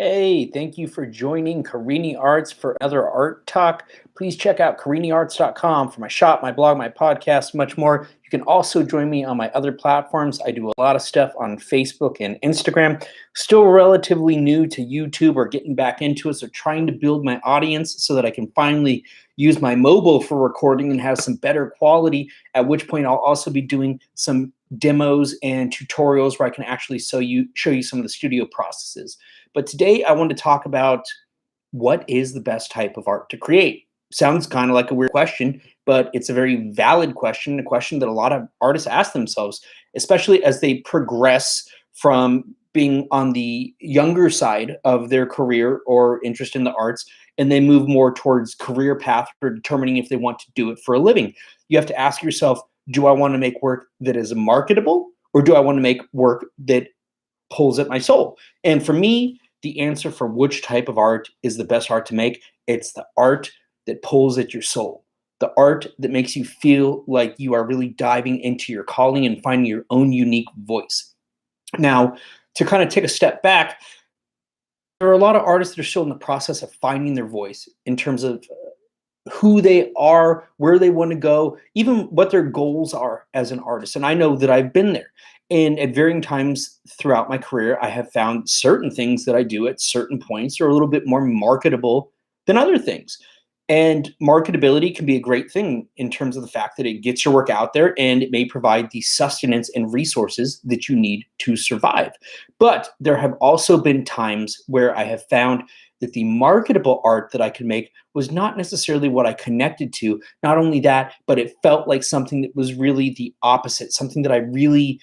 Hey, thank you for joining Carini Arts for another art talk. Please check out cariniarts.com for my shop, my blog, my podcast, much more. You can also join me on my other platforms. I do a lot of stuff on Facebook and Instagram. Still relatively new to YouTube or getting back into it, so trying to build my audience so that I can finally use my mobile for recording and have some better quality, at which point I'll also be doing some demos and tutorials where I can actually show you some of the studio processes. But today I want to talk about what is the best type of art to create. Sounds kind of like a weird question, but it's a very valid question, a question that a lot of artists ask themselves, especially as they progress from being on the younger side of their career or interest in the arts, and they move more towards career path for determining if they want to do it for a living. You have to ask yourself, do I want to make work that is marketable, or do I want to make work that pulls at my soul? And for me, the answer for which type of art is the best art to make, it's the art that pulls at your soul. The art that makes you feel like you are really diving into your calling and finding your own unique voice. Now, to kind of take a step back, there are a lot of artists that are still in the process of finding their voice in terms of who they are, where they want to go, even what their goals are as an artist. And I know that I've been there. And at varying times throughout my career, I have found certain things that I do at certain points are a little bit more marketable than other things. And marketability can be a great thing in terms of the fact that it gets your work out there and it may provide the sustenance and resources that you need to survive. But there have also been times where I have found that the marketable art that I could make was not necessarily what I connected to. Not only that, but it felt like something that was really the opposite, something that I really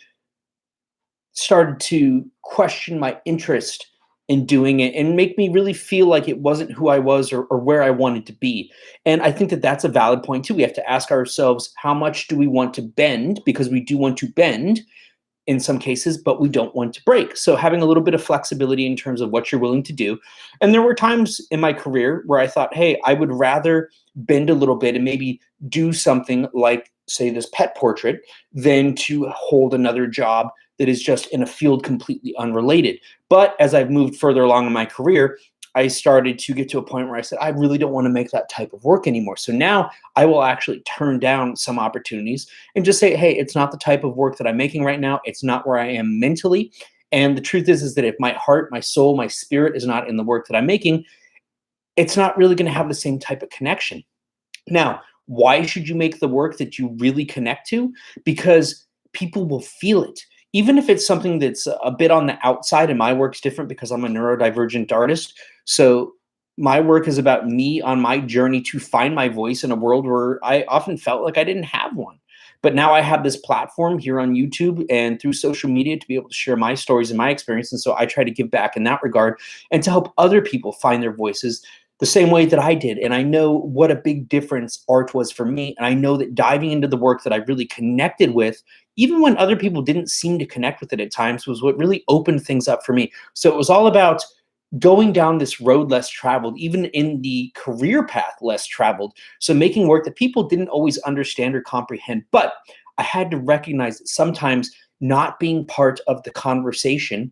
started to question my interest in doing it and make me really feel like it wasn't who I was or where I wanted to be. And I think that that's a valid point too. We have to ask ourselves, how much do we want to bend? Because we do want to bend in some cases, but we don't want to break. So having a little bit of flexibility in terms of what you're willing to do. And there were times in my career where I thought, hey, I would rather bend a little bit and maybe do something like, say, this pet portrait than to hold another job that is just in a field completely unrelated. But as I've moved further along in my career, I started to get to a point where I said, I really don't want to make that type of work anymore. So now I will actually turn down some opportunities and just say, hey, it's not the type of work that I'm making right now. It's not where I am mentally. And the truth is that if my heart, my soul, my spirit is not in the work that I'm making, it's not really going to have the same type of connection. Now, why should you make the work that you really connect to? Because people will feel it. Even if it's something that's a bit on the outside, and my work's different because I'm a neurodivergent artist. So my work is about me on my journey to find my voice in a world where I often felt like I didn't have one. But now I have this platform here on YouTube and through social media to be able to share my stories and my experience. And so I try to give back in that regard and to help other people find their voices the same way that I did. And I know what a big difference art was for me. And I know that diving into the work that I really connected with, even when other people didn't seem to connect with it at times, was what really opened things up for me. So it was all about going down this road less traveled, even in the career path less traveled. So making work that people didn't always understand or comprehend. But I had to recognize that sometimes not being part of the conversation,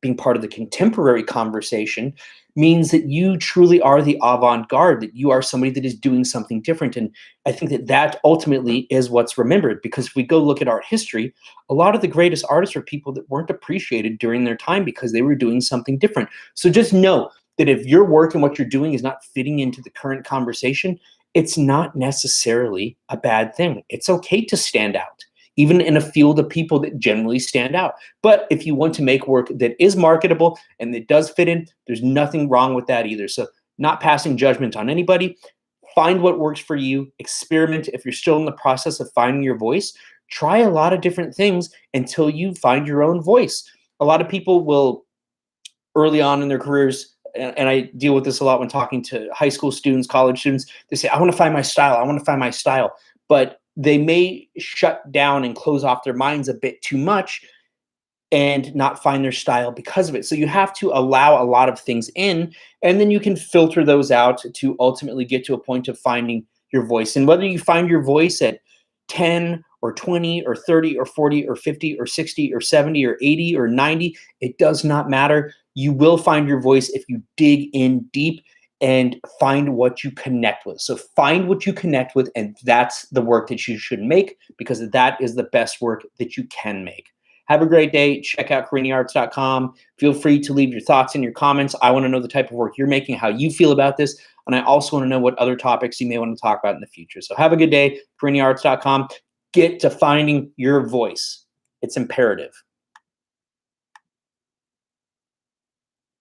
being part of the contemporary conversation, means that you truly are the avant-garde, that you are somebody that is doing something different. And I think that that ultimately is what's remembered, because if we go look at art history, a lot of the greatest artists are people that weren't appreciated during their time because they were doing something different. So just know that if your work and what you're doing is not fitting into the current conversation, it's not necessarily a bad thing. It's okay to stand out, even in a field of people that generally stand out. But if you want to make work that is marketable and that does fit in, there's nothing wrong with that either. So not passing judgment on anybody. Find what works for you. Experiment. If you're still in the process of finding your voice, try a lot of different things until you find your own voice. A lot of people will, early on in their careers, and I deal with this a lot when talking to high school students, college students, they say, I want to find my style. I want to find my style. But they may shut down and close off their minds a bit too much and not find their style because of it. So you have to allow a lot of things in, and then you can filter those out to ultimately get to a point of finding your voice. And whether you find your voice at 10 or 20 or 30 or 40 or 50 or 60 or 70 or 80 or 90, it does not matter. You will find your voice if you dig in deep and find what you connect with. So find what you connect with, and that's the work that you should make, because that is the best work that you can make. Have a great day. Check out CariniArts.com. Feel free to leave your thoughts and your comments. I want to know the type of work you're making, how you feel about this, and I also want to know what other topics you may want to talk about in the future. So have a good day. CariniArts.com. Get to finding your voice. It's imperative.